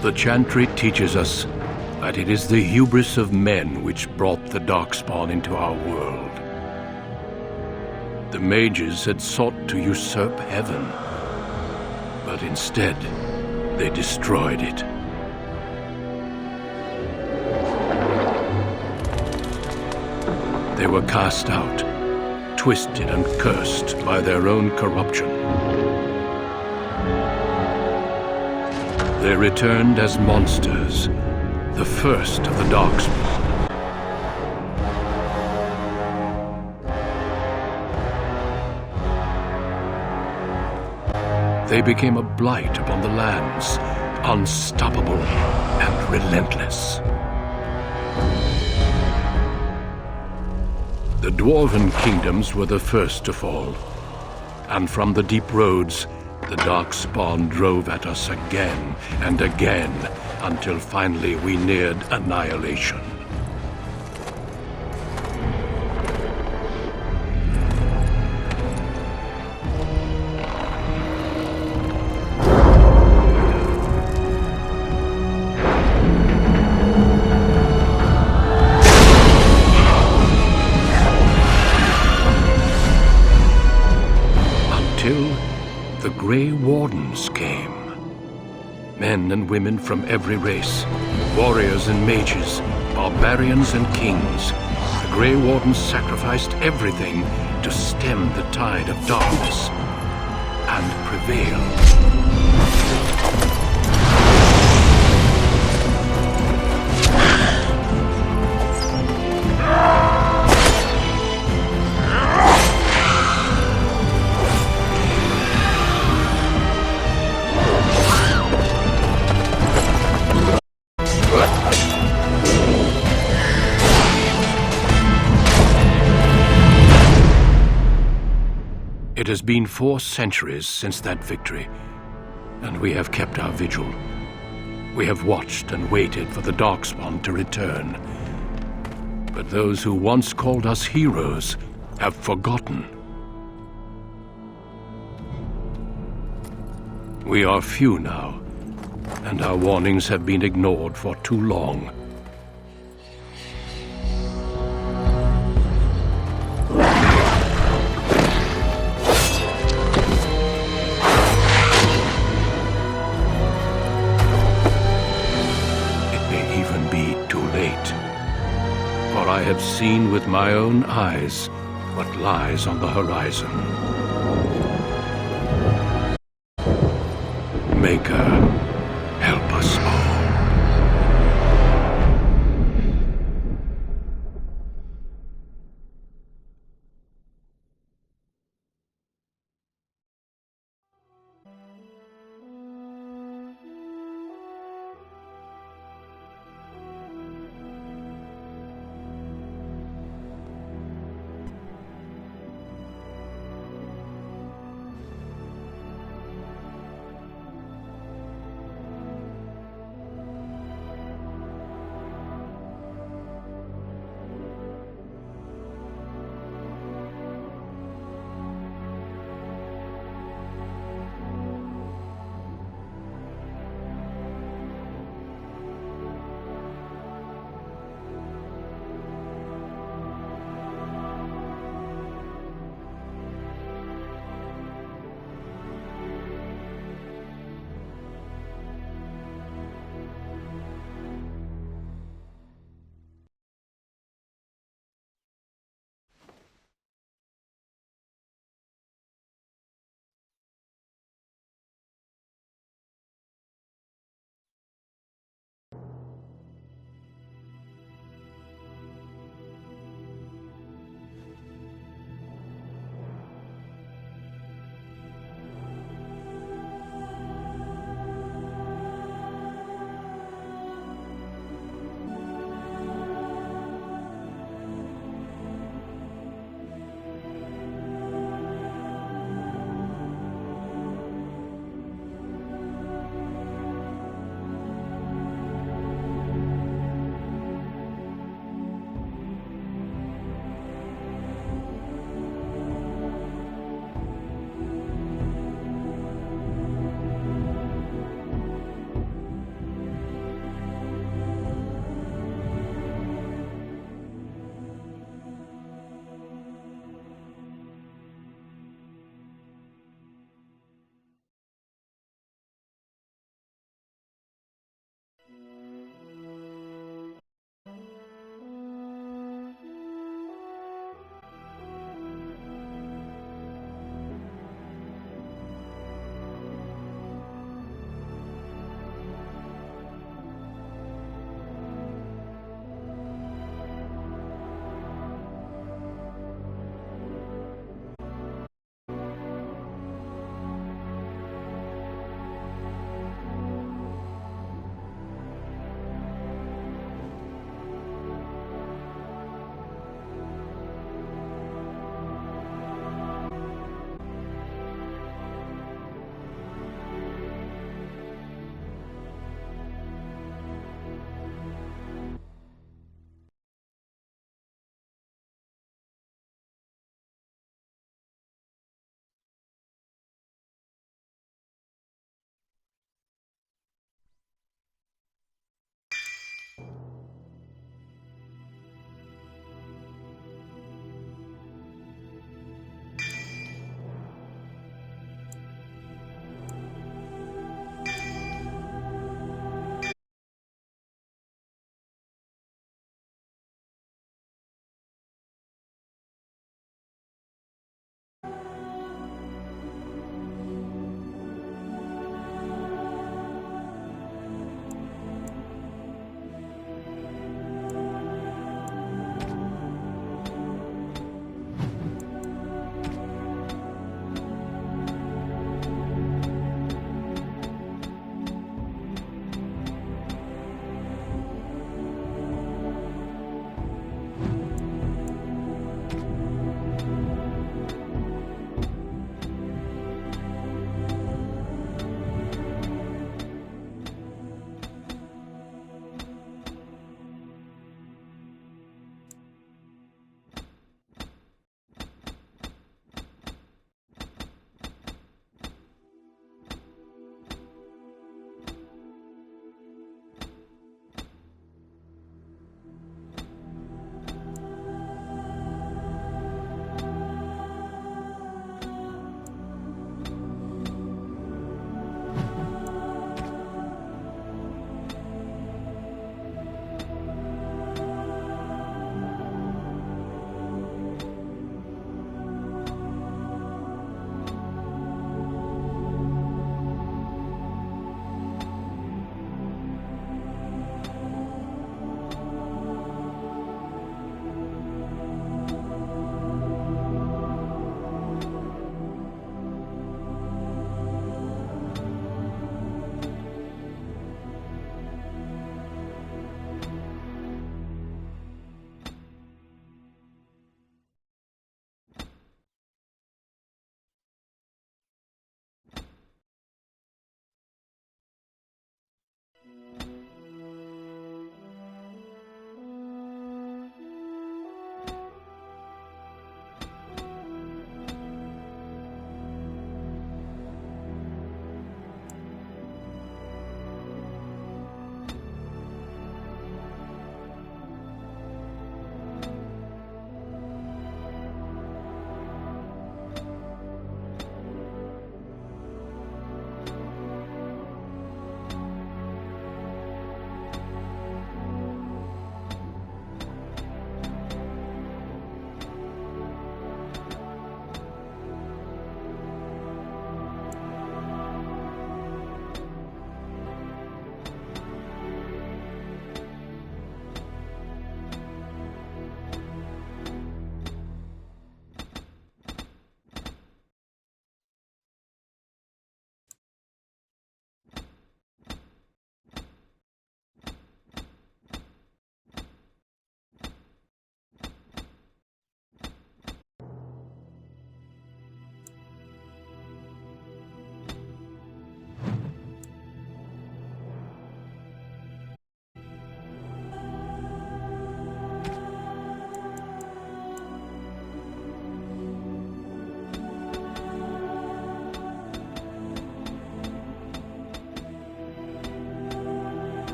The chantry teaches us that it is the hubris of men which brought the Darkspawn into our world. The mages had sought to usurp heaven, but instead they destroyed it. They were cast out, twisted and cursed by their own corruption. They returned as monsters, the first of the Darkspawn. They became a blight upon the lands, unstoppable and relentless. The Dwarven kingdoms were the first to fall, and from the deep roads, the Darkspawn drove at us again and again, until finally we neared annihilation. The Grey Wardens came. Men and women from every race, warriors and mages, barbarians and kings. The Grey Wardens sacrificed everything to stem the tide of darkness and prevail. It has been 4 centuries since that victory, and we have kept our vigil. We have watched and waited for the Darkspawn to return. But those who once called us heroes have forgotten. We are few now, and our warnings have been ignored for too long. I have seen with my own eyes what lies on the horizon. Maker, help us all.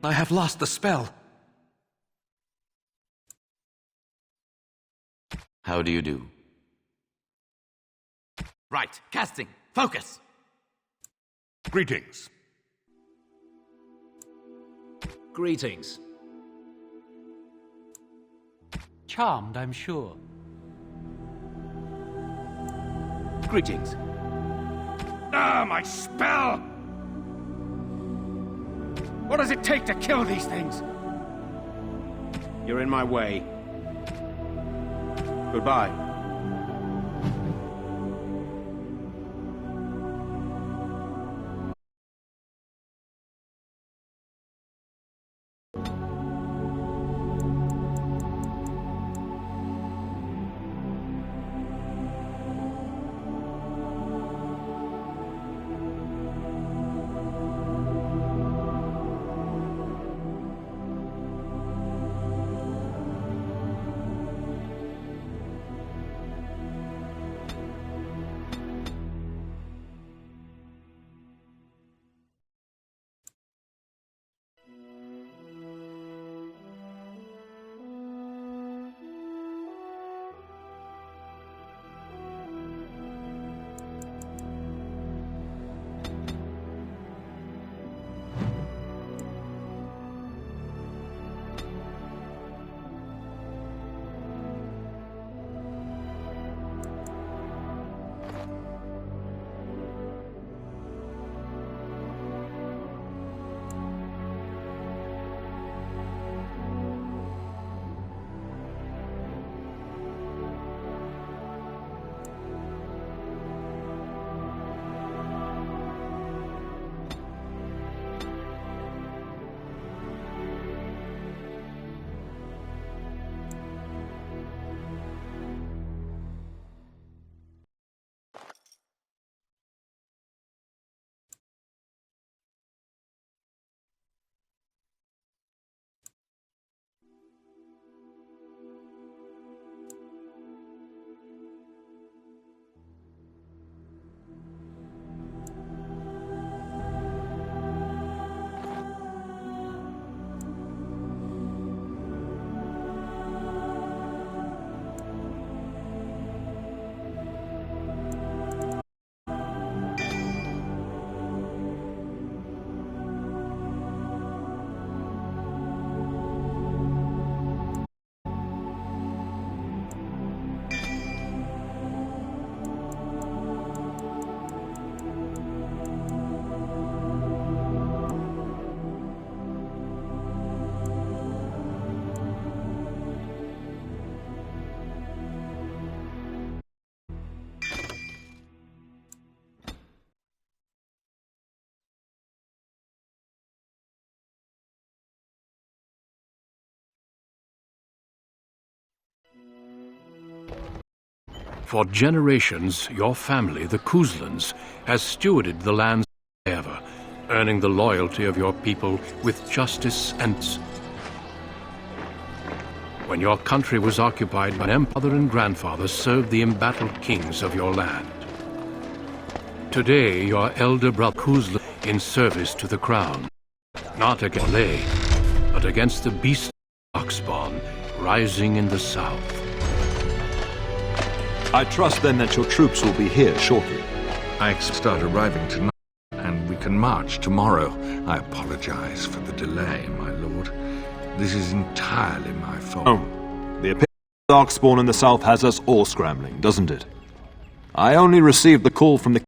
I have lost the spell. How do you do? Right, casting. Focus! Greetings. Greetings. Charmed, I'm sure. Greetings. Ah, my spell! What does it take to kill these things? You're in my way. Goodbye. For generations, your family, the Kuzlans, has stewarded the lands ever, earning the loyalty of your people with justice and... When your country was occupied by an emperor and grandfather served the embattled kings of your land. Today, your elder brother Kuzlan in service to the crown, not against Lay, but against the beast Darkspawn rising in the south. I trust then that your troops will be here shortly. I start arriving tonight, and we can march tomorrow. I apologize for the delay, my lord. This is entirely my fault. Oh, the appearance of Darkspawn in the south has us all scrambling, doesn't it? I only received the call from the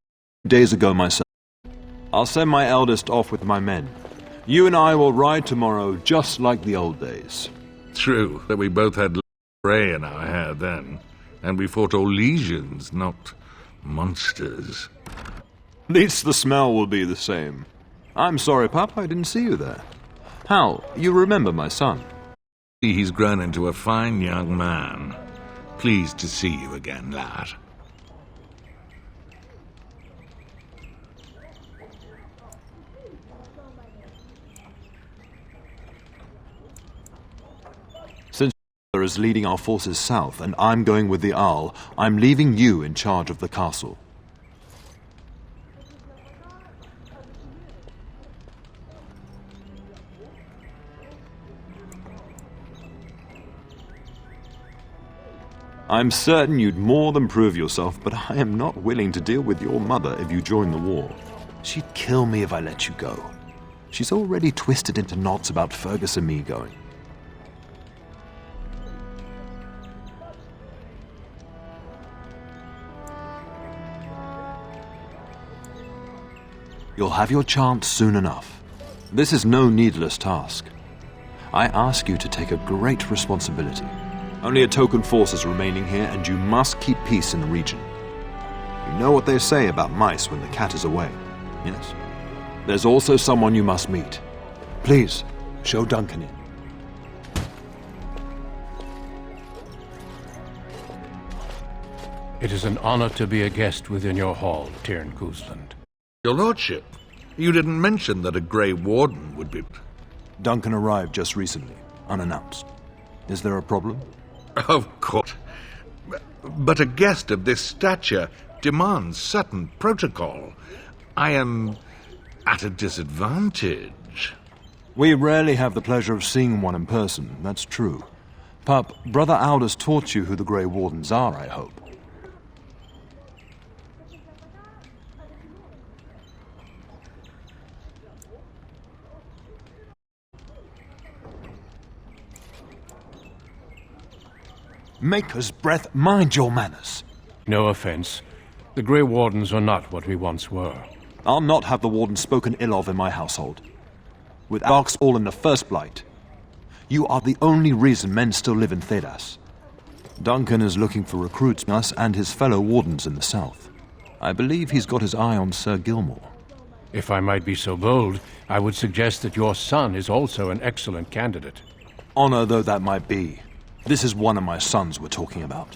days ago myself. I'll send my eldest off with my men. You and I will ride tomorrow just like the old days. True that we both had grey in our hair then, and we fought all legions, not monsters. At least the smell will be the same. I'm sorry, Pup, I didn't see you there. Hal, you remember my son? He's grown into a fine young man. Pleased to see you again, lad. Since your father is leading our forces south and I'm going with the Owl, I'm leaving you in charge of the castle. I'm certain you'd more than prove yourself, but I am not willing to deal with your mother if you join the war. She'd kill me if I let you go. She's already twisted into knots about Fergus and me going. You'll have your chance soon enough. This is no needless task. I ask you to take a great responsibility. Only a token force is remaining here, and you must keep peace in the region. You know what they say about mice when the cat is away, yes? There's also someone you must meet. Please, show Duncan in. It is an honor to be a guest within your hall, Tyrn Kuzland. Your lordship, you didn't mention that a Grey Warden would be... Duncan arrived just recently, unannounced. Is there a problem? Of course. But a guest of this stature demands certain protocol. I am at a disadvantage. We rarely have the pleasure of seeing one in person, that's true. Pup, Brother Aldous taught you who the Grey Wardens are, I hope. Maker's breath, mind your manners. No offense. The Grey Wardens are not what we once were. I'll not have the Warden spoken ill of in my household. With Darkspawn in the first blight, you are the only reason men still live in Thedas. Duncan is looking for recruits, us and his fellow Wardens in the south. I believe he's got his eye on Sir Gilmore. If I might be so bold, I would suggest that your son is also an excellent candidate. Honor though that might be, this is one of my sons we're talking about.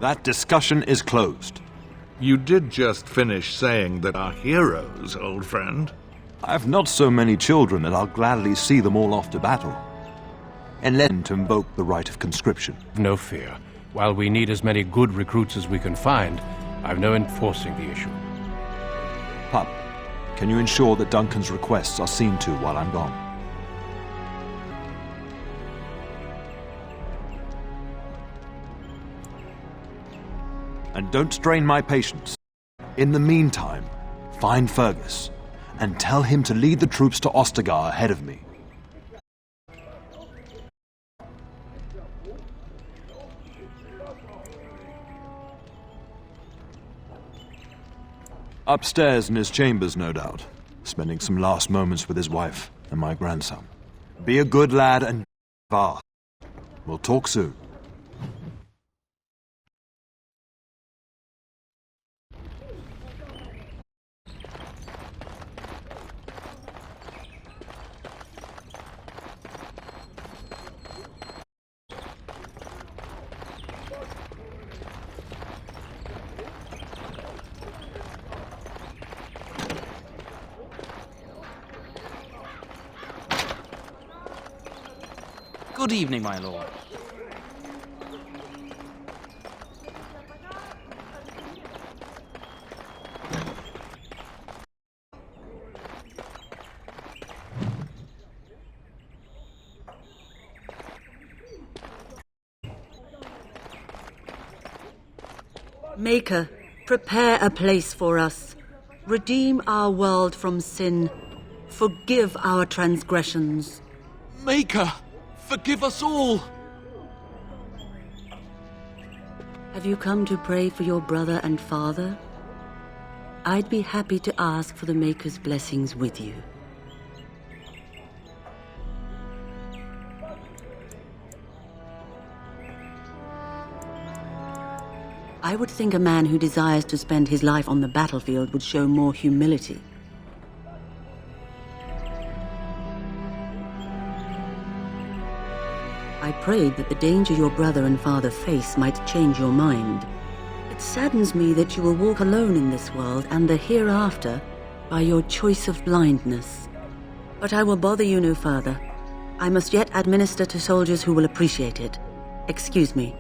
That discussion is closed. You did just finish saying that our heroes, old friend. I've not so many children that I'll gladly see them all off to battle, and let them to invoke the right of conscription. No fear. While we need as many good recruits as we can find, I've no enforcing the issue. Pup, can you ensure that Duncan's requests are seen to while I'm gone? And don't strain my patience. In the meantime, find Fergus, and tell him to lead the troops to Ostagar ahead of me. Upstairs in his chambers, no doubt, spending some last moments with his wife and my grandson. Be a good lad and fast. We'll talk soon. Good evening, my lord. Maker, prepare a place for us. Redeem our world from sin. Forgive our transgressions. Maker, forgive us all! Have you come to pray for your brother and father? I'd be happy to ask for the Maker's blessings with you. I would think a man who desires to spend his life on the battlefield would show more humility. I prayed that the danger your brother and father face might change your mind. It saddens me that you will walk alone in this world and the hereafter by your choice of blindness. But I will bother you no further. I must yet administer to soldiers who will appreciate it. Excuse me.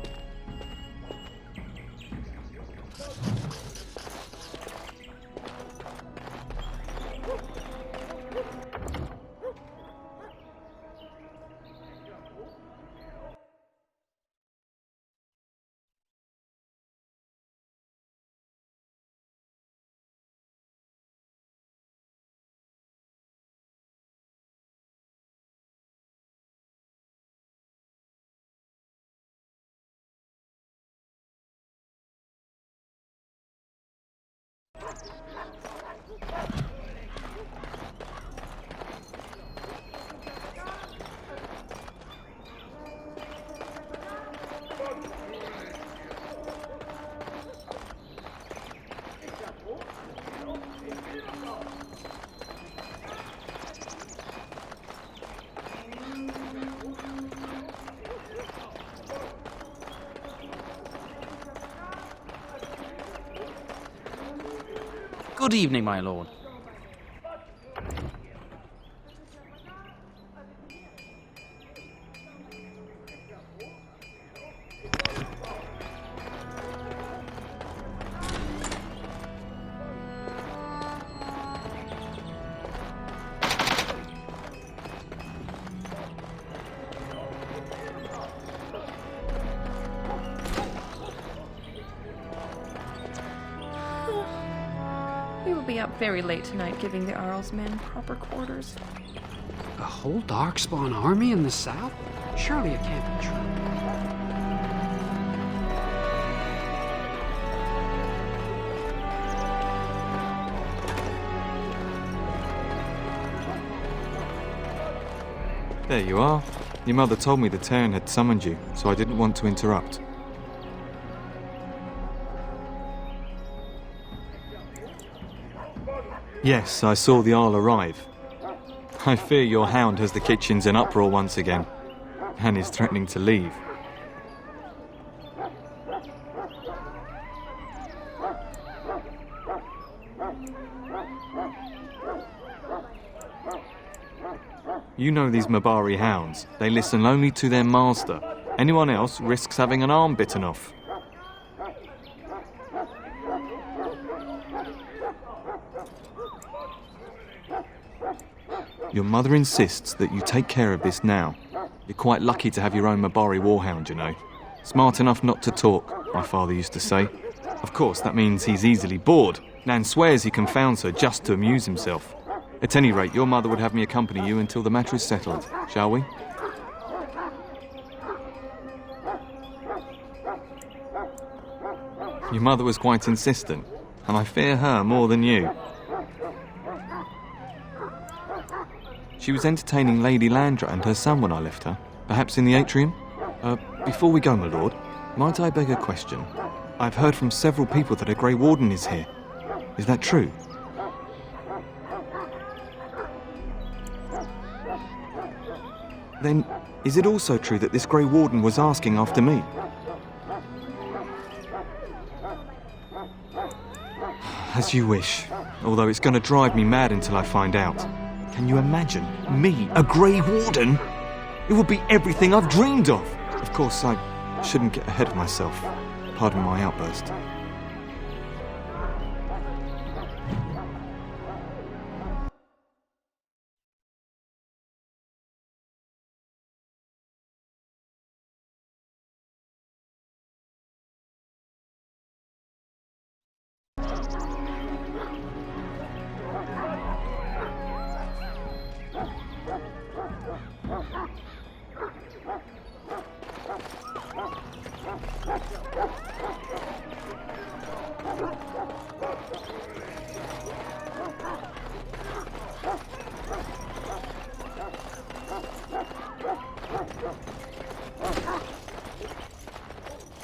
Good evening, my lord. We will be up very late tonight giving the Arl's men proper quarters. A whole Darkspawn army in the south? Surely it can't be true. There you are. Your mother told me the Terran had summoned you, so I didn't want to interrupt. Yes, I saw the Arl arrive. I fear your hound has the kitchens in uproar once again, and is threatening to leave. You know these Mabari hounds. They listen only to their master. Anyone else risks having an arm bitten off. Your mother insists that you take care of this now. You're quite lucky to have your own Mabari warhound, you know. Smart enough not to talk, my father used to say. Of course, that means he's easily bored. Nan swears he confounds her just to amuse himself. At any rate, your mother would have me accompany you until the matter is settled, shall we? Your mother was quite insistent, and I fear her more than you. She was entertaining Lady Landra and her son when I left her, perhaps in the atrium. Before we go, my lord, might I beg a question? I've heard from several people that a Grey Warden is here. Is that true? Then, is it also true that this Grey Warden was asking after me? As you wish, although it's going to drive me mad until I find out. Can you imagine? Me, a Grey Warden? It would be everything I've dreamed of. Of course, I shouldn't get ahead of myself. Pardon my outburst.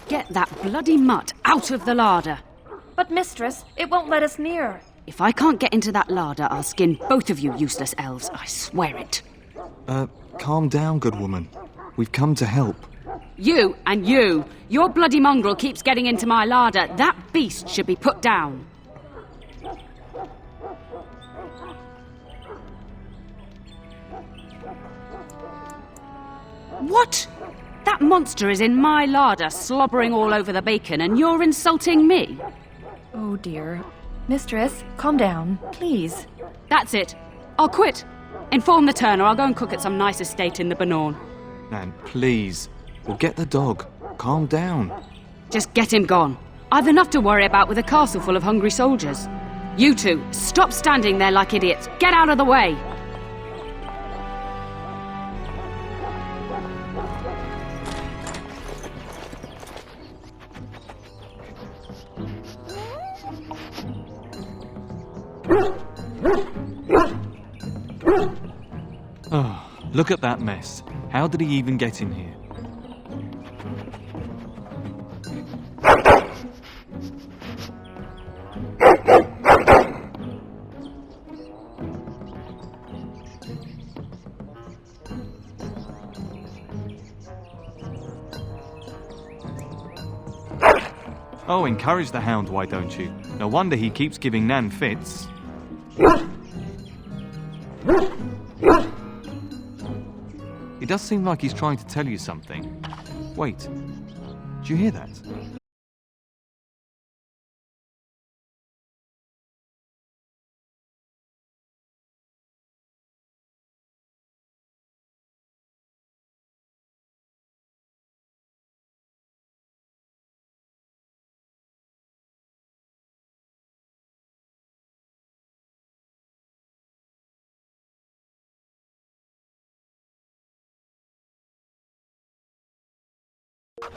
Get that bloody mutt out of the larder. But mistress, it won't let us near. If I can't get into that larder, I'll skin both of you useless elves, I swear it. Calm down, good woman. We've come to help. You and you! Your bloody mongrel keeps getting into my larder. That beast should be put down. What? That monster is in my larder, slobbering all over the bacon, and you're insulting me? Oh dear. Mistress, calm down, please. That's it. I'll quit. Inform the turner. I'll go and cook at some nice estate in the Banorn. Nan, please. We'll get the dog. Calm down. Just get him gone. I've enough to worry about with a castle full of hungry soldiers. You two, stop standing there like idiots. Get out of the way. Oh, look at that mess. How did he even get in here? Oh, encourage the hound, why don't you? No wonder he keeps giving Nan fits. It does seem like he's trying to tell you something. Wait, do you hear that?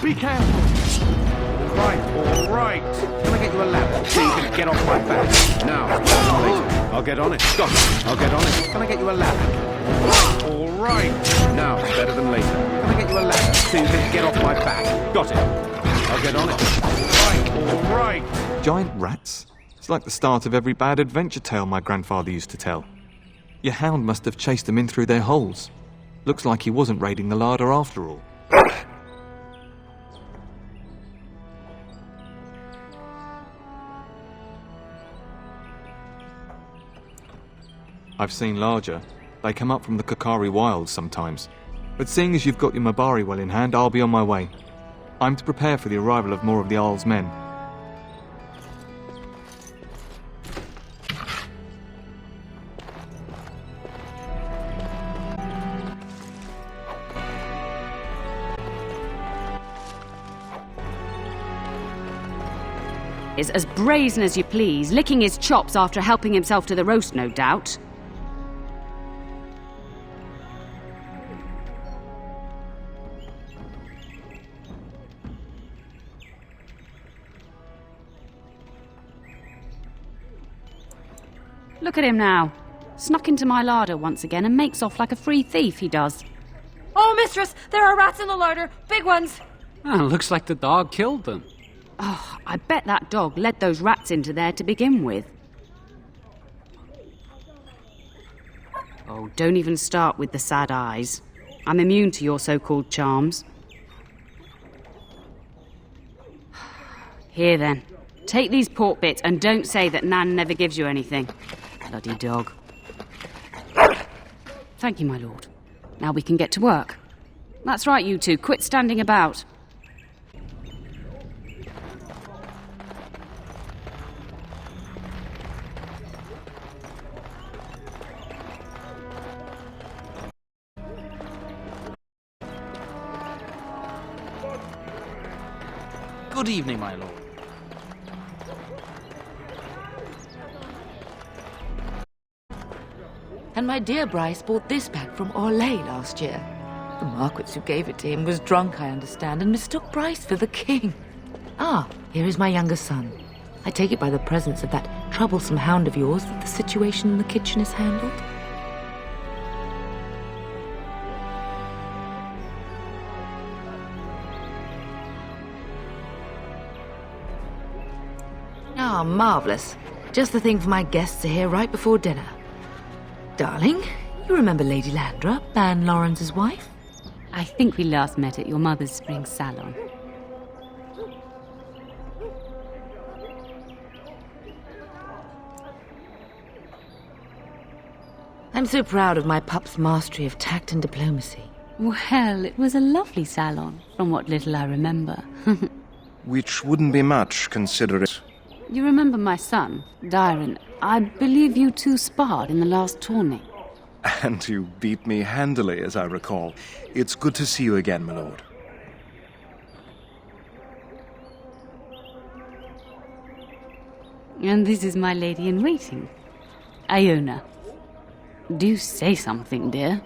Be careful! Right, all right. Can I get you a ladder so you can get off my back? Now, later. I'll get on it. Got it. I'll get on it. Can I get you a ladder? All right. Now, better than later. Can I get you a ladder so you can get off my back? Got it. I'll get on it. Right, all right. Giant rats? It's like the start of every bad adventure tale my grandfather used to tell. Your hound must have chased them in through their holes. Looks like he wasn't raiding the larder after all. I've seen larger. They come up from the Kakari wilds sometimes. But seeing as you've got your Mabari well in hand, I'll be on my way. I'm to prepare for the arrival of more of the Jarl's men. Is as brazen as you please, licking his chops after helping himself to the roast, no doubt. Look at him now. Snuck into my larder once again and makes off like a free thief, he does. Oh, mistress, there are rats in the larder. Big ones. Looks like the dog killed them. Oh, I bet that dog led those rats into there to begin with. Oh, don't even start with the sad eyes. I'm immune to your so-called charms. Here then, take these pork bits and don't say that Nan never gives you anything. Bloody dog. Thank you, my lord. Now we can get to work. That's right, you two. Quit standing about. Good evening, my lord. And my dear Bryce bought this back from Orlais last year. The Marquis who gave it to him was drunk, I understand, and mistook Bryce for the king. Ah, here is my younger son. I take it by the presence of that troublesome hound of yours that the situation in the kitchen is handled. Ah, marvellous. Just the thing for my guests to hear right before dinner. Darling, you remember Lady Landra, Ban Lawrence's wife? I think we last met at your mother's spring salon. I'm so proud of my pup's mastery of tact and diplomacy. Well, it was a lovely salon, from what little I remember. Which wouldn't be much, considering... You remember my son, Dyron. I believe you two sparred in the last tourney. And you beat me handily, as I recall. It's good to see you again, my lord. And this is my lady-in-waiting, Iona. Do say something, dear.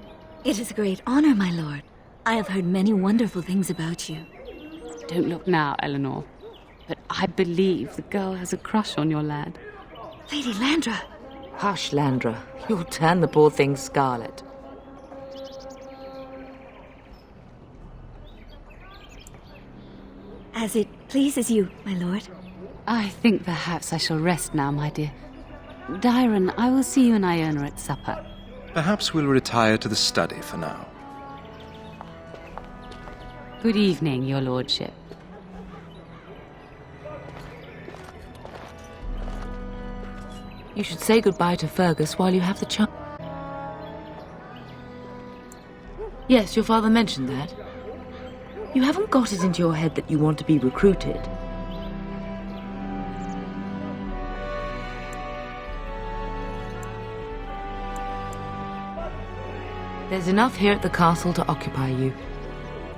It is a great honor, my lord. I have heard many wonderful things about you. Don't look now, Eleanor. But I believe the girl has a crush on your lad. Lady Landra! Hush, Landra. You'll turn the poor thing scarlet. As it pleases you, my lord. I think perhaps I shall rest now, my dear. Dyron, I will see you and Iona at supper. Perhaps we'll retire to the study for now. Good evening, your lordship. You should say goodbye to Fergus while you have the chance. Yes, your father mentioned that. You haven't got it into your head that you want to be recruited. There's enough here at the castle to occupy you.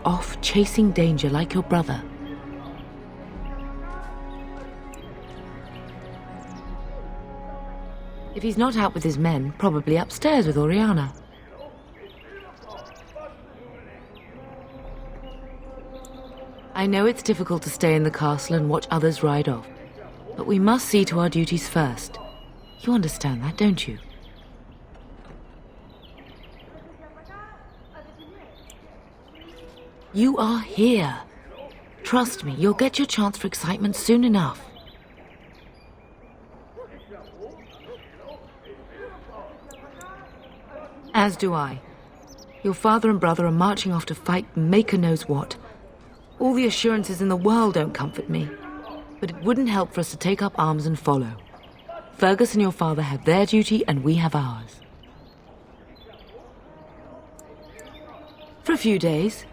Off chasing danger like your brother. If he's not out with his men, probably upstairs with Oriana. I know it's difficult to stay in the castle and watch others ride off, but we must see to our duties first. You understand that, don't you? You are here. Trust me, you'll get your chance for excitement soon enough. As do I. Your father and brother are marching off to fight Maker knows what. All the assurances in the world don't comfort me. But it wouldn't help for us to take up arms and follow. Fergus and your father have their duty and we have ours. For a few days.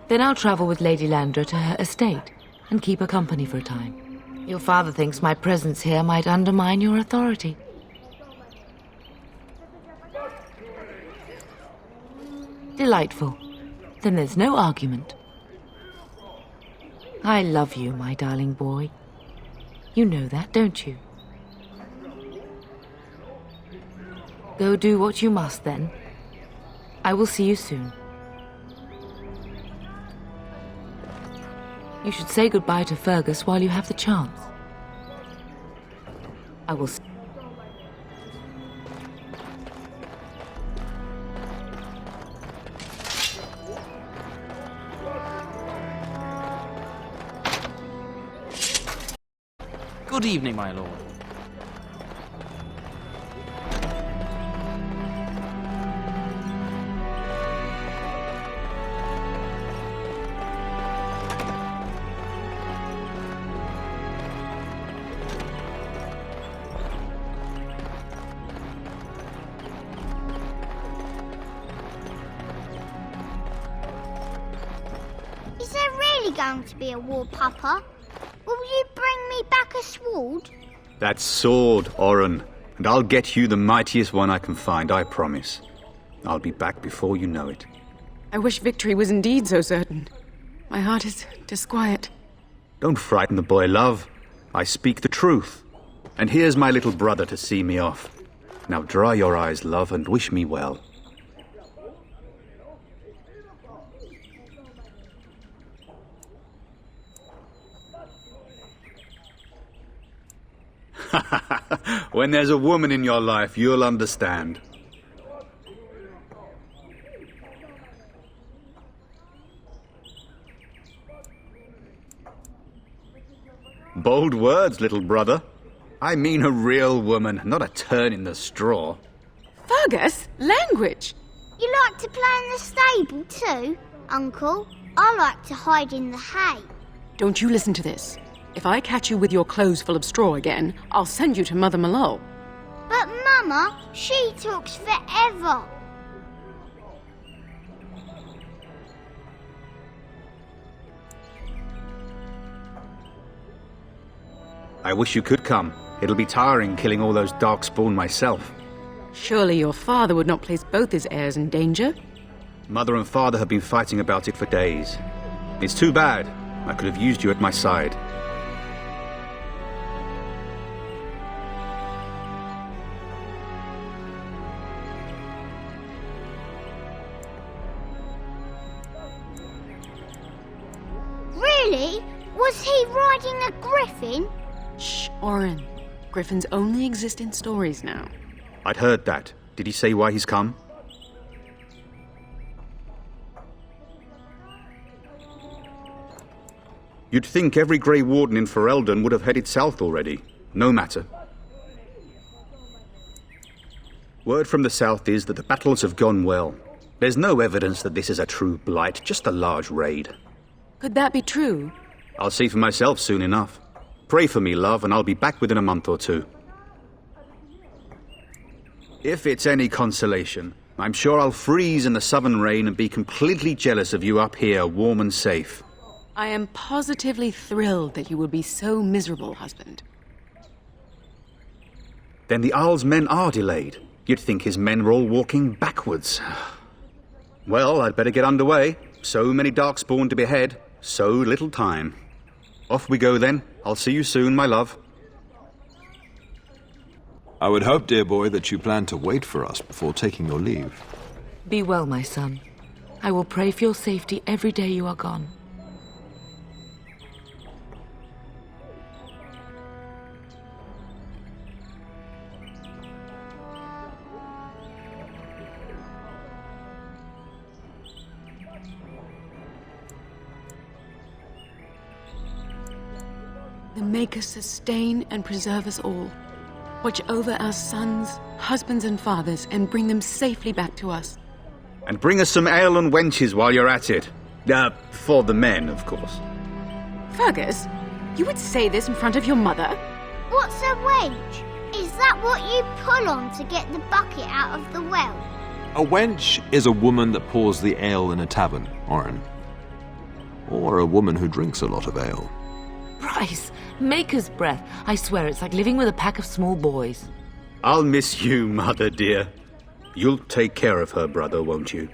Then I'll travel with Lady Landra to her estate and keep her company for a time. Your father thinks my presence here might undermine your authority. Delightful. Then there's no argument. I love you, my darling boy. You know that, don't you? Go do what you must, then. I will see you soon. You should say goodbye to Fergus while you have the chance. I will... Good evening, my lord. really going to be a war papa? Will you bring me back a sword? That sword, Oren, and I'll get you the mightiest one I can find, I promise. I'll be back before you know it. I wish victory was indeed so certain. My heart is disquiet. Don't frighten the boy, love. I speak the truth. And here's my little brother to see me off. Now dry your eyes, love, and wish me well. When there's a woman in your life, you'll understand. Bold words, little brother. I mean a real woman, not a turn in the straw. Fergus, language! You like to play in the stable too, Uncle? I like to hide in the hay. Don't you listen to this. If I catch you with your clothes full of straw again, I'll send you to Mother Malone. But Mama, she talks forever. I wish you could come. It'll be tiring killing all those darkspawn myself. Surely your father would not place both his heirs in danger? Mother and father have been fighting about it for days. It's too bad. I could have used you at my side. Really? Was he riding a griffin? Shh, Oren. Griffins only exist in stories now. I'd heard that. Did he say why he's come? You'd think every Grey Warden in Ferelden would have headed south already. No matter. Word from the south is that the battles have gone well. There's no evidence that this is a true blight, just a large raid. Could that be true? I'll see for myself soon enough. Pray for me, love, and I'll be back within a month or two. If it's any consolation, I'm sure I'll freeze in the southern rain and be completely jealous of you up here, warm and safe. I am positively thrilled that you will be so miserable, husband. Then the Isle's men are delayed. You'd think his men were all walking backwards. Well, I'd better get underway. So many darkspawn to behead, so little time. Off we go then. I'll see you soon, my love. I would hope, dear boy, that you plan to wait for us before taking your leave. Be well, my son. I will pray for your safety every day you are gone. The Maker sustain and preserve us all. Watch over our sons, husbands and fathers, and bring them safely back to us. And bring us some ale and wenches while you're at it. For the men, of course. Fergus, you would say this in front of your mother? What's a wench? Is that what you pull on to get the bucket out of the well? A wench is a woman that pours the ale in a tavern, Oren. Or a woman who drinks a lot of ale. Bryce, Maker's breath. I swear it's like living with a pack of small boys. I'll miss you, mother dear. You'll take care of her, brother, won't you?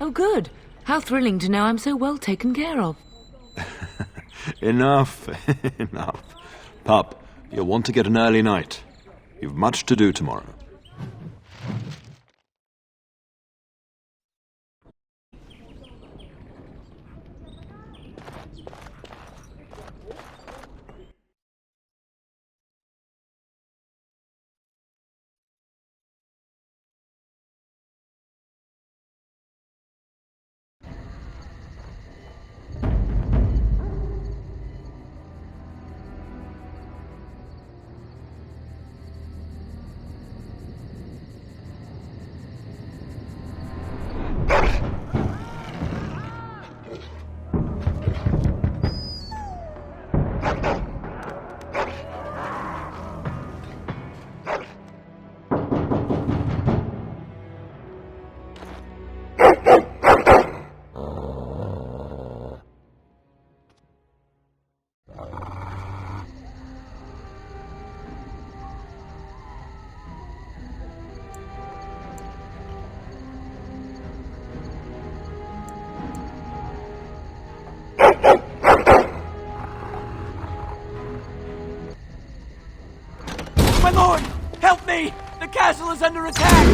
Oh, good. How thrilling to know I'm so well taken care of. Enough, enough. Pup, you'll want to get an early night. You've much to do tomorrow. lord! Help me! The castle is under attack!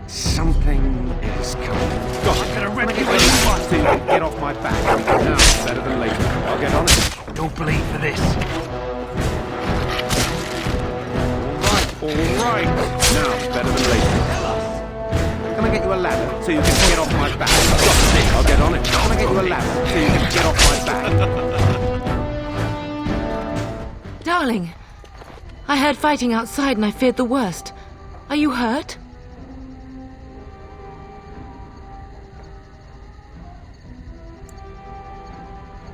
Something is coming. God, I'm gonna get you a ladder so you can get off my back. Now, better than later. I'll get on it. Don't bleed for this. All right. Now, better than later. Can I get you a ladder so you can get off my back? I'll get on it. Can I get you a ladder so you can get off my back? Darling, I heard fighting outside and I feared the worst. Are you hurt?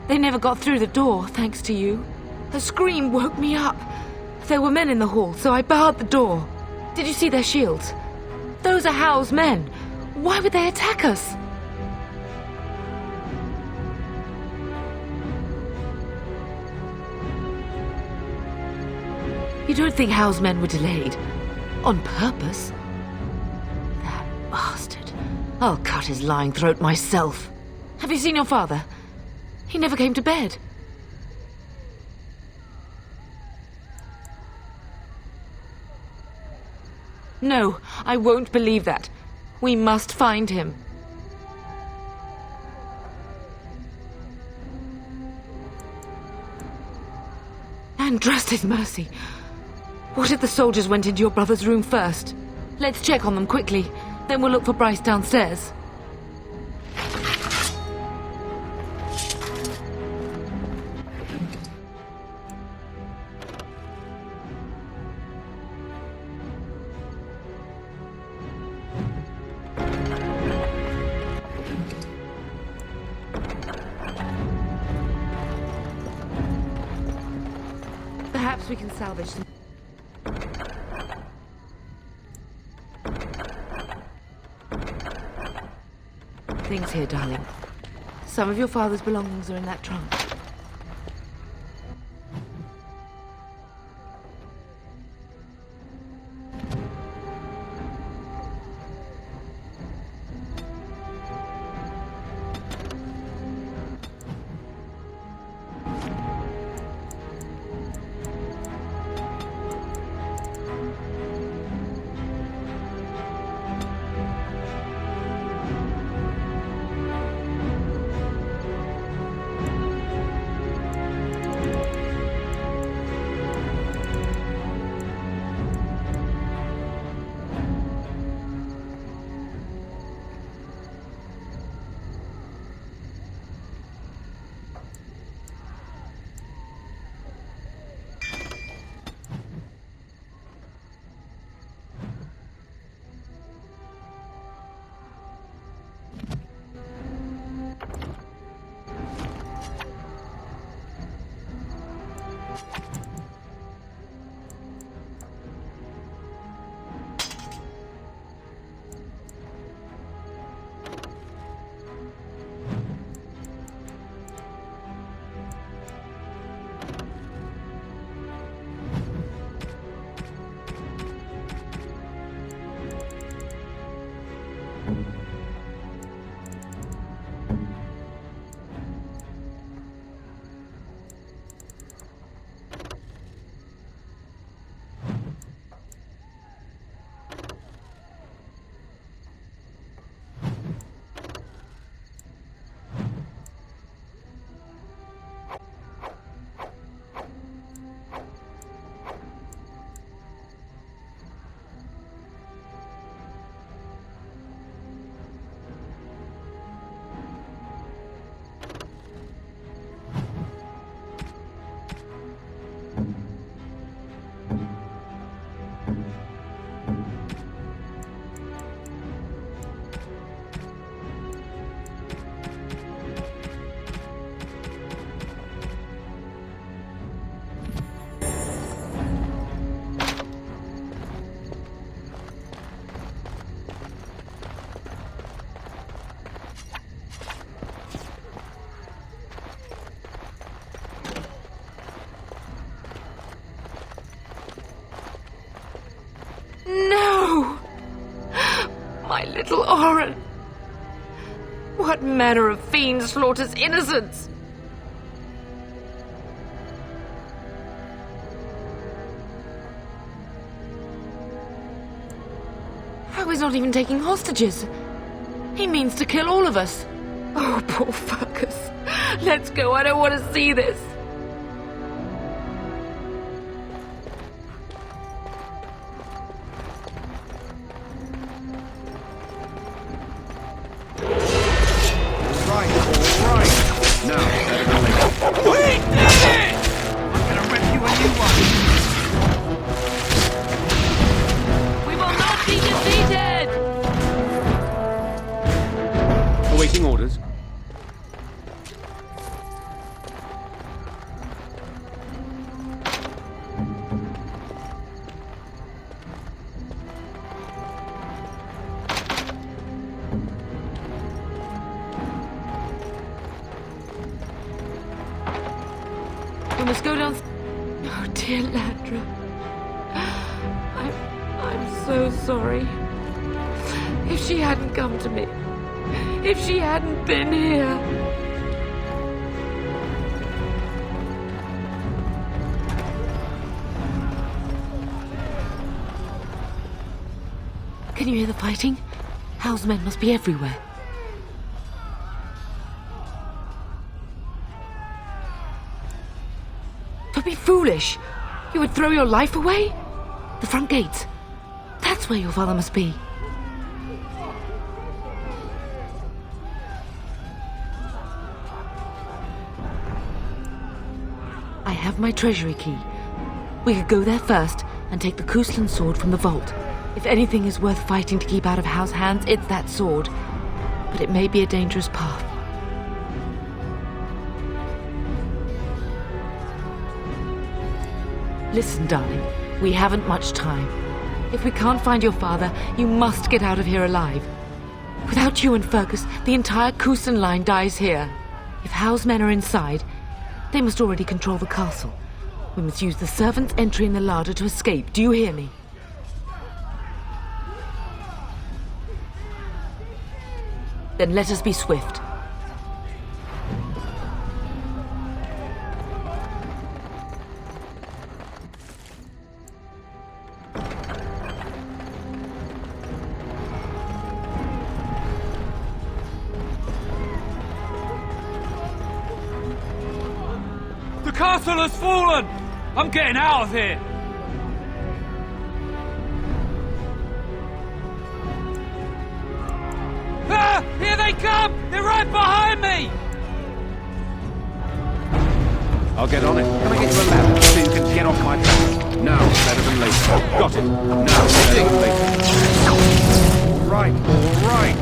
They never got through the door, thanks to you. The scream woke me up. There were men in the hall, so I barred the door. Did you see their shields? Those are Howl's men. Why would they attack us? You don't think Howl's men were delayed? On purpose? That bastard. I'll cut his lying throat myself. Have you seen your father? He never came to bed. No, I won't believe that. We must find him. And trust his mercy. What if the soldiers went into your brother's room first? Let's check on them quickly. Then we'll look for Bryce downstairs. Perhaps we can salvage some. Things here, darling. Some of your father's belongings are in that trunk. No! My little Oren. What manner of fiend slaughters innocents? How he's not even taking hostages? He means to kill all of us. Oh, poor Fergus. Let's go, I don't want to see this. Awaiting orders. We must go down. Oh, dear Landra. I'm so sorry. If she hadn't come to me, if she hadn't been here. Can you hear the fighting? Hal's men must be everywhere. Don't be foolish. You would throw your life away? The front gates. That's where your father must be. I have my treasury key. We could go there first and take the Kuslan sword from the vault. If anything is worth fighting to keep out of Hal's hands, it's that sword. But it may be a dangerous path. Listen, darling, we haven't much time. If we can't find your father, you must get out of here alive. Without you and Fergus, the entire Kuslan line dies here. If Hal's men are inside, they must already control the castle. We must use the servants' entry in the larder to escape. Do you hear me? Then let us be swift. The castle has fallen! I'm getting out of here! Ah! Here they come! They're right behind me! I'll get on it. Can I get you a ladder so you can get off my back? Now, better than later. Got it. Now, better than later. All right, all right.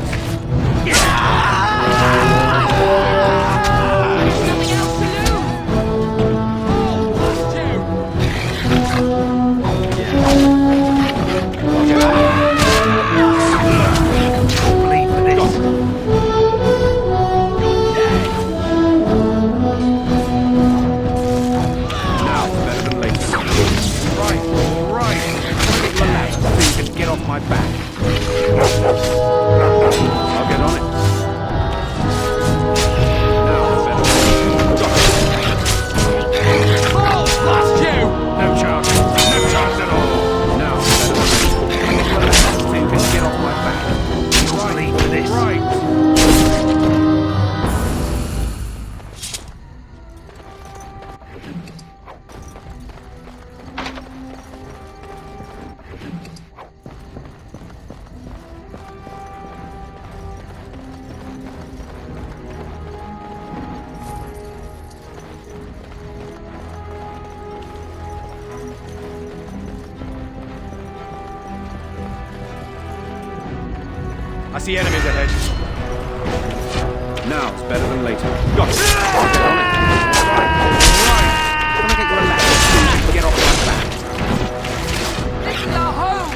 My back. I'll get on it. Now, better. Got it. Oh, blast you! No chance. No chance at all. Now, better. So you can get off my back. You'll bleed for this. Right. I see enemies ahead. Now it's better than later. Got it. I'll get on it. Right. Can I get you a ladder so you can get off my back? This is our home!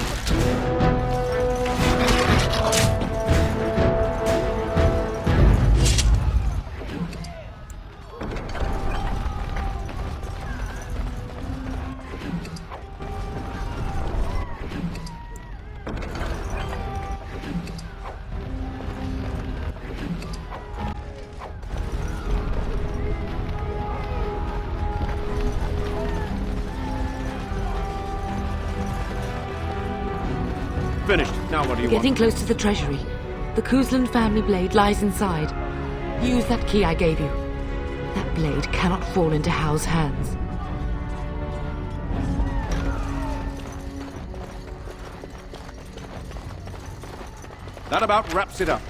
Now what do you We're getting want? close to the treasury. The Kuzland family blade lies inside. Use that key I gave you. That blade cannot fall into Hal's hands. That about wraps it up.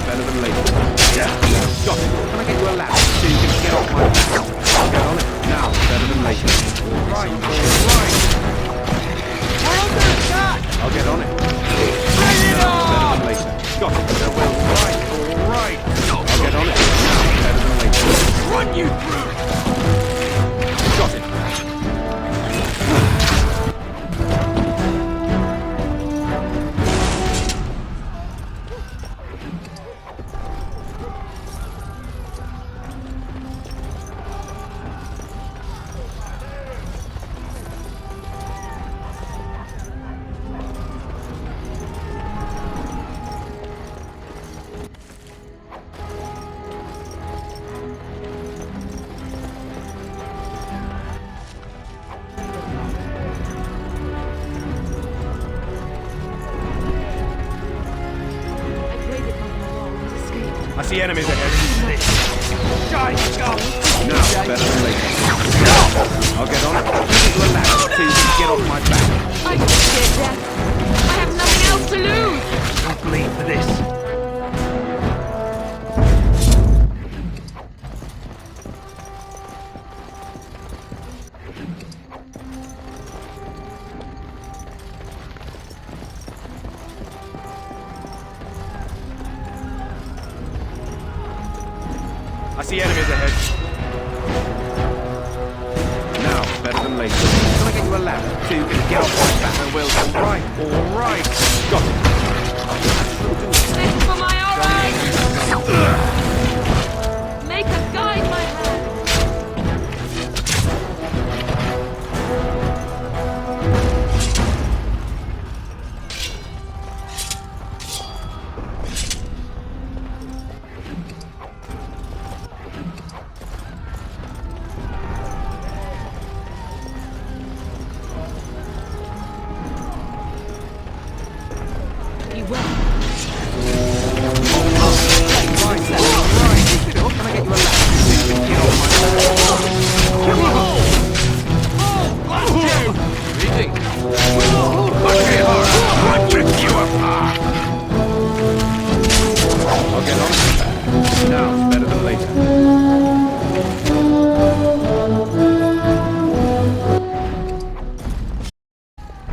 Better than later. Yeah. Got it. Can I get you a ladder so you can get off my back? I'll get on it. Now, better than later. Right. I'll get on it. Now, better than later. Got it. All right. I'll get on it. Now, better than later. Run you through. Got it. I see enemies ahead. Now, better than later. I'll get on it. Relax, so you can get off my back. I'm scared to death. I have nothing else to lose. Don't bleed for this. I see enemies ahead. Now, better than later. Can I get you a ladder so you can get off my back? I will. All right. Got it. This for my alright! Make a guide my hand.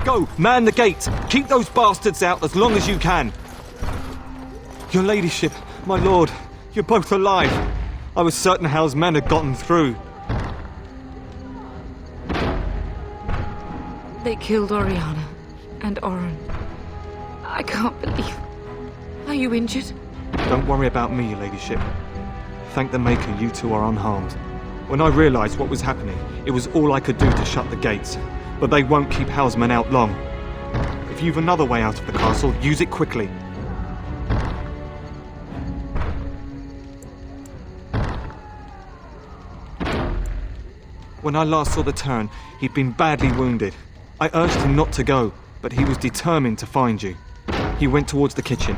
Go! Man the gates! Keep those bastards out as long as you can! Your ladyship, my lord, you're both alive. I was certain Hal's men had gotten through. They killed Oriana and Oren. I can't believe... Are you injured? Don't worry about me, your ladyship. Thank the Maker you two are unharmed. When I realised what was happening, it was all I could do to shut the gates. But they won't keep Hal's men out long. If you've another way out of the castle, use it quickly. When I last saw the Turn, he'd been badly wounded. I urged him not to go, but he was determined to find you. He went towards the kitchen.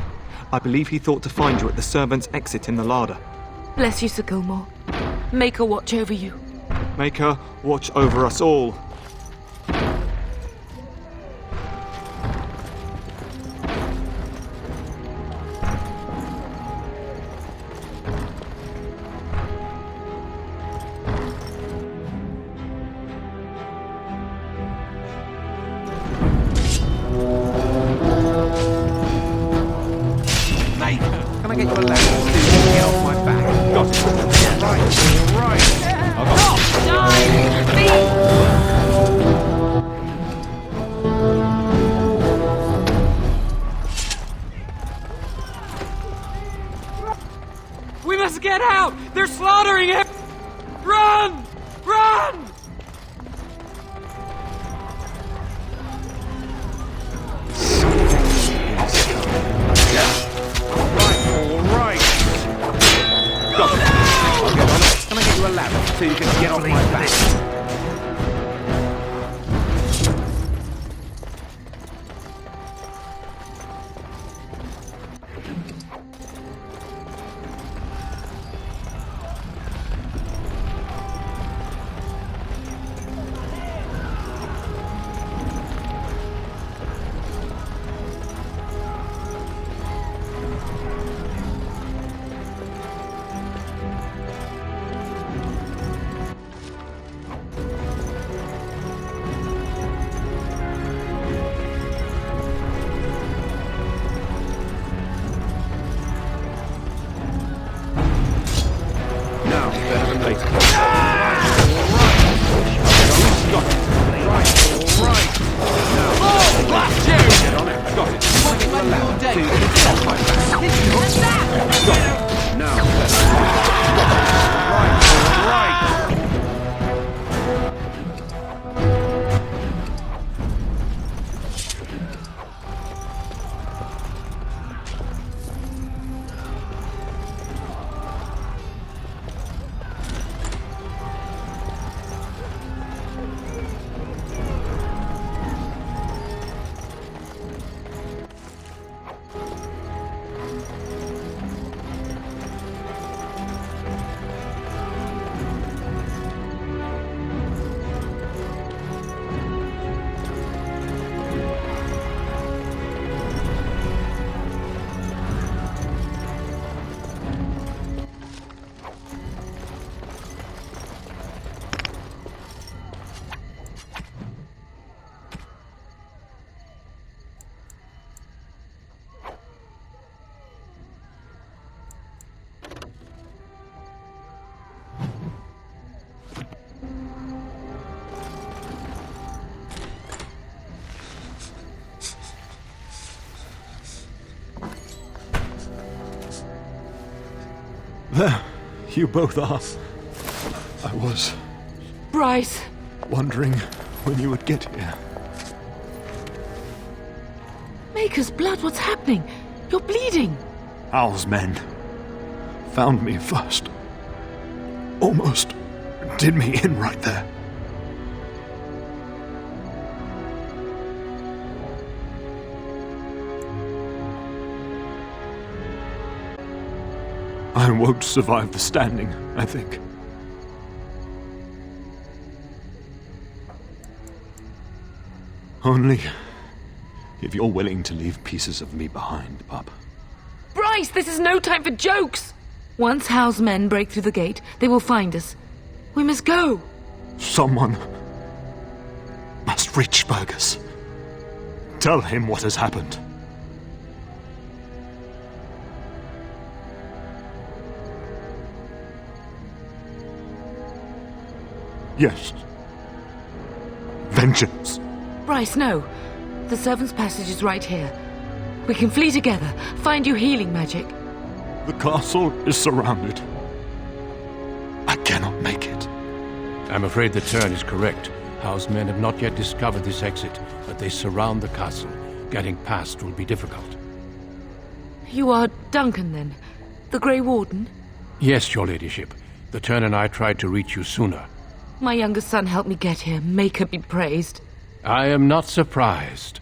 I believe he thought to find you at the servants' exit in the larder. Bless you, Sir Gilmore. Make her watch over you. Make her watch over us all. Can I get you a ladder so you can get off my back? Got it. Right, all right. We must get out! They're slaughtering him! Run! Run! Can I get you a ladder so you can get off my back? There, you both are. I was Bryce! wondering when you would get here. Maker's blood, what's happening? You're bleeding. Al's men found me first. Almost did me in right there. I won't survive the standing, I think. Only if you're willing to leave pieces of me behind, pup. Bryce, this is no time for jokes! Once Hal's men break through the gate, they will find us. We must go! Someone must reach Fergus. Tell him what has happened. Yes. Vengeance. Bryce, no. The servants' passage is right here. We can flee together, find you healing magic. The castle is surrounded. I cannot make it. I'm afraid the Turn is correct. Howe's men have not yet discovered this exit, but they surround the castle. Getting past will be difficult. You are Duncan, then? The Grey Warden? Yes, your ladyship. The Turn and I tried to reach you sooner. My younger son helped me get here. Make her be praised. I am not surprised.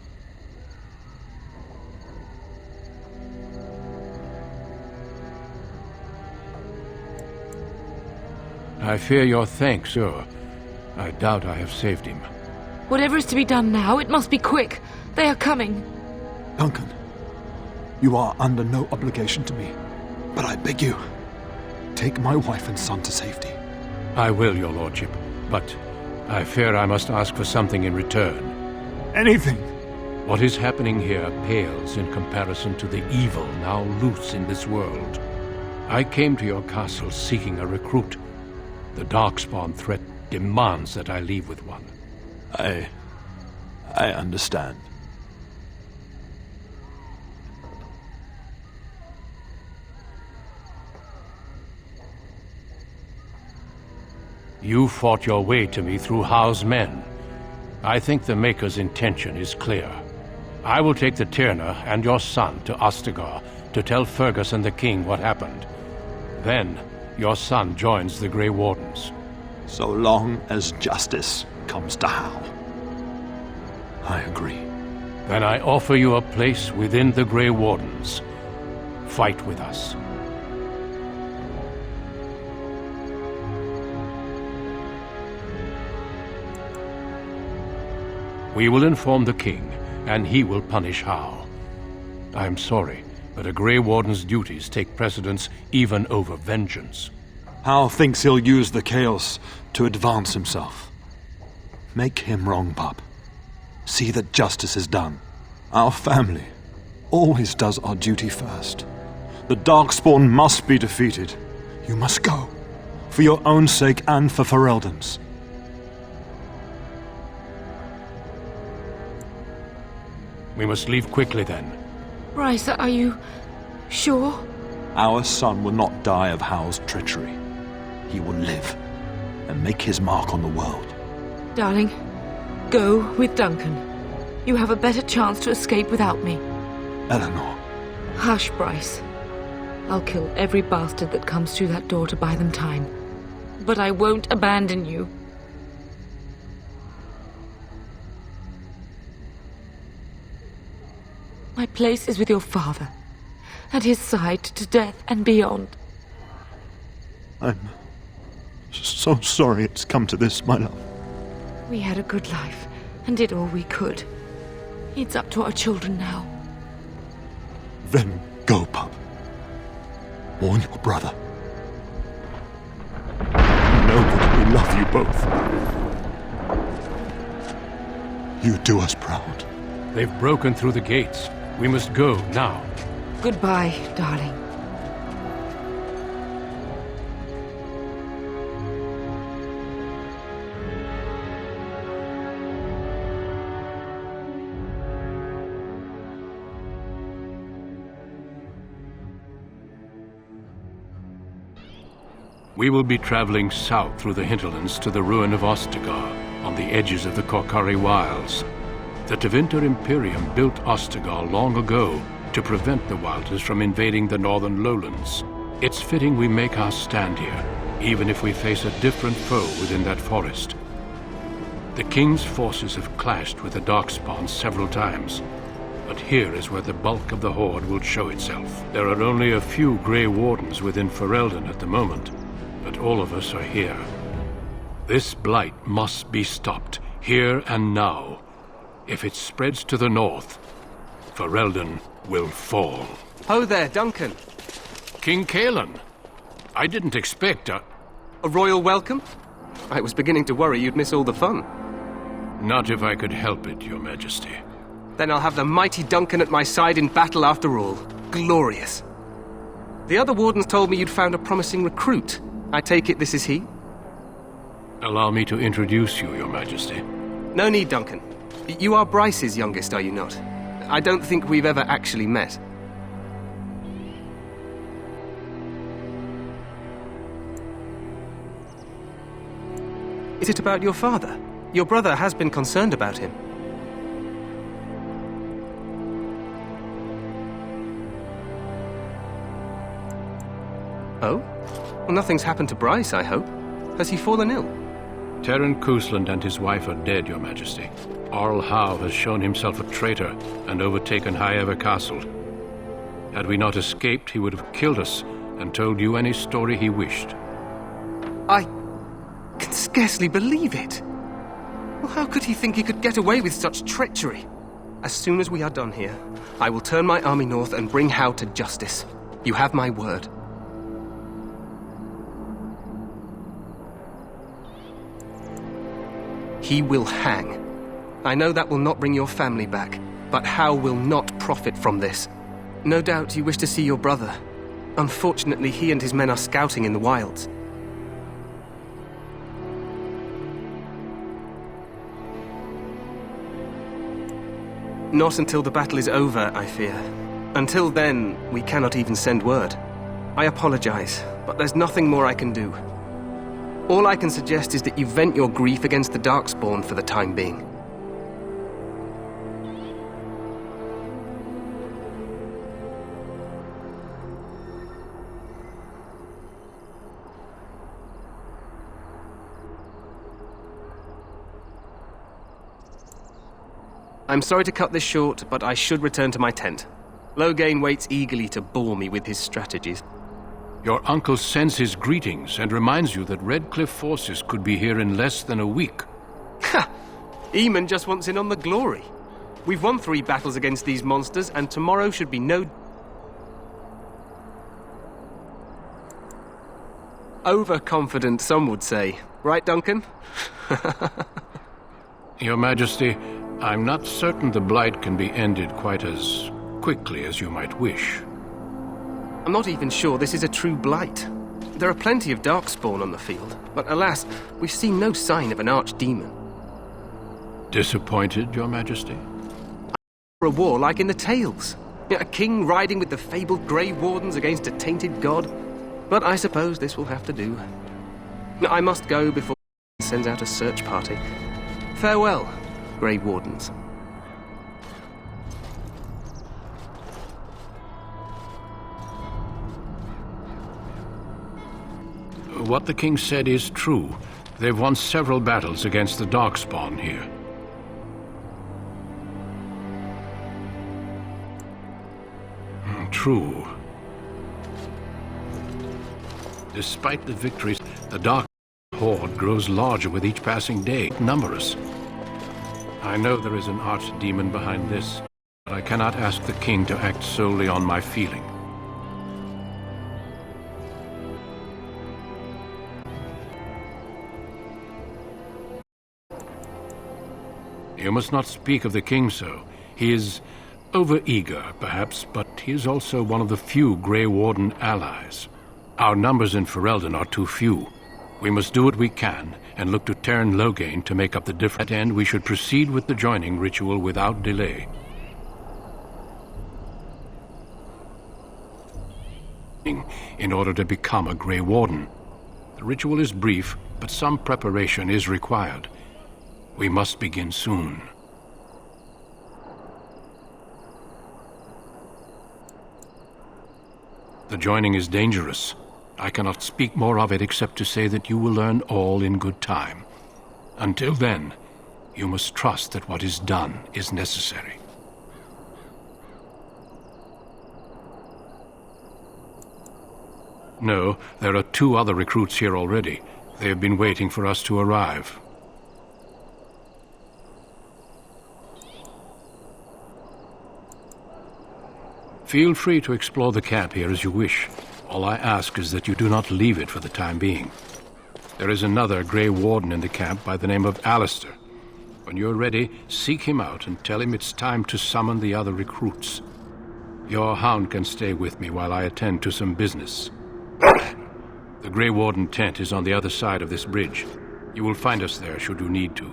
I fear your thanks, sir. I doubt I have saved him. Whatever is to be done now, it must be quick. They are coming. Duncan, you are under no obligation to me, but I beg you, take my wife and son to safety. I will, your lordship, but I fear I must ask for something in return. Anything! What is happening here pales in comparison to the evil now loose in this world. I came to your castle seeking a recruit. The Darkspawn threat demands that I leave with one. I understand. You fought your way to me through Howe's men. I think the Maker's intention is clear. I will take the Tyrna and your son to Ostagar to tell Fergus and the king what happened. Then, your son joins the Grey Wardens. So long as justice comes to Howe. I agree. Then I offer you a place within the Grey Wardens. Fight with us. We will inform the king, and he will punish Howe. I am sorry, but a Grey Warden's duties take precedence even over vengeance. Howe thinks he'll use the chaos to advance himself. Make him wrong, pup. See that justice is done. Our family always does our duty first. The Darkspawn must be defeated. You must go, for your own sake and for Ferelden's. We must leave quickly, then. Bryce, are you sure? Our son will not die of Howe's treachery. He will live and make his mark on the world. Darling, go with Duncan. You have a better chance to escape without me. Eleanor. Hush, Bryce. I'll kill every bastard that comes through that door to buy them time. But I won't abandon you. My place is with your father, at his side to death and beyond. I'm so sorry it's come to this, my love. We had a good life and did all we could. It's up to our children now. Then go, pup. Warn your brother. Know that we love you both. You do us proud. They've broken through the gates. We must go now. Goodbye, darling. We will be traveling south through the hinterlands to the ruin of Ostagar, on the edges of the Korkari Wilds. The Tevinter Imperium built Ostagar long ago to prevent the Wilders from invading the northern lowlands. It's fitting we make our stand here, even if we face a different foe within that forest. The King's forces have clashed with the Darkspawn several times, but here is where the bulk of the Horde will show itself. There are only a few Grey Wardens within Ferelden at the moment, but all of us are here. This blight must be stopped, here and now. If it spreads to the north, Ferelden will fall. Ho there, Duncan. King Kaelan. I didn't expect a royal welcome? I was beginning to worry you'd miss all the fun. Not if I could help it, Your Majesty. Then I'll have the mighty Duncan at my side in battle after all. Glorious. The other wardens told me you'd found a promising recruit. I take it this is he? Allow me to introduce you, Your Majesty. No need, Duncan. You are Bryce's youngest, are you not? I don't think we've ever actually met. Is it about your father? Your brother has been concerned about him. Oh? Well, nothing's happened to Bryce, I hope. Has he fallen ill? Terran Cousland and his wife are dead, Your Majesty. Arl Howe has shown himself a traitor and overtaken High Ever Castle. Had we not escaped, he would have killed us and told you any story he wished. can scarcely believe it. Well, how could he think he could get away with such treachery? As soon as we are done here, I will turn my army north and bring How to justice. You have my word. He will hang. I know that will not bring your family back, but How will not profit from this. No doubt you wish to see your brother. Unfortunately, he and his men are scouting in the wilds. Not until the battle is over, I fear. Until then, we cannot even send word. I apologize, but there's nothing more I can do. All I can suggest is that you vent your grief against the Darkspawn for the time being. I'm sorry to cut this short, but I should return to my tent. Loghain waits eagerly to bore me with his strategies. Your uncle sends his greetings and reminds you that Redcliffe forces could be here in less than a week. Ha! Eamon just wants in on the glory. We've won 3 battles against these monsters, and tomorrow should be no... Overconfident, some would say. Right, Duncan? Your Majesty, I'm not certain the Blight can be ended quite as quickly as you might wish. I'm not even sure this is a true Blight. There are plenty of Darkspawn on the field, but alas, we've seen no sign of an archdemon. Disappointed, Your Majesty? For a war like in the tales. A king riding with the fabled Grey Wardens against a tainted god. But I suppose this will have to do. I must go before he sends out a search party. Farewell, Grey Wardens. What the king said is true. They've won several battles against the Darkspawn here. True. Despite the victories, the Dark Horde grows larger with each passing day, numerous. I know there is an archdemon behind this, but I cannot ask the king to act solely on my feeling. You must not speak of the king so. He is over-eager, perhaps, but he is also one of the few Grey Warden allies. Our numbers in Ferelden are too few. We must do what we can, and look to Teyrn Loghain to make up the difference. At end, we should proceed with the joining ritual without delay. In order to become a Grey Warden. The ritual is brief, but some preparation is required. We must begin soon. The joining is dangerous. I cannot speak more of it except to say that you will learn all in good time. Until then, you must trust that what is done is necessary. No, there are 2 other recruits here already. They have been waiting for us to arrive. Feel free to explore the camp here as you wish. All I ask is that you do not leave it for the time being. There is another Grey Warden in the camp by the name of Alistair. When you're ready, seek him out and tell him it's time to summon the other recruits. Your hound can stay with me while I attend to some business. The Grey Warden tent is on the other side of this bridge. You will find us there should you need to.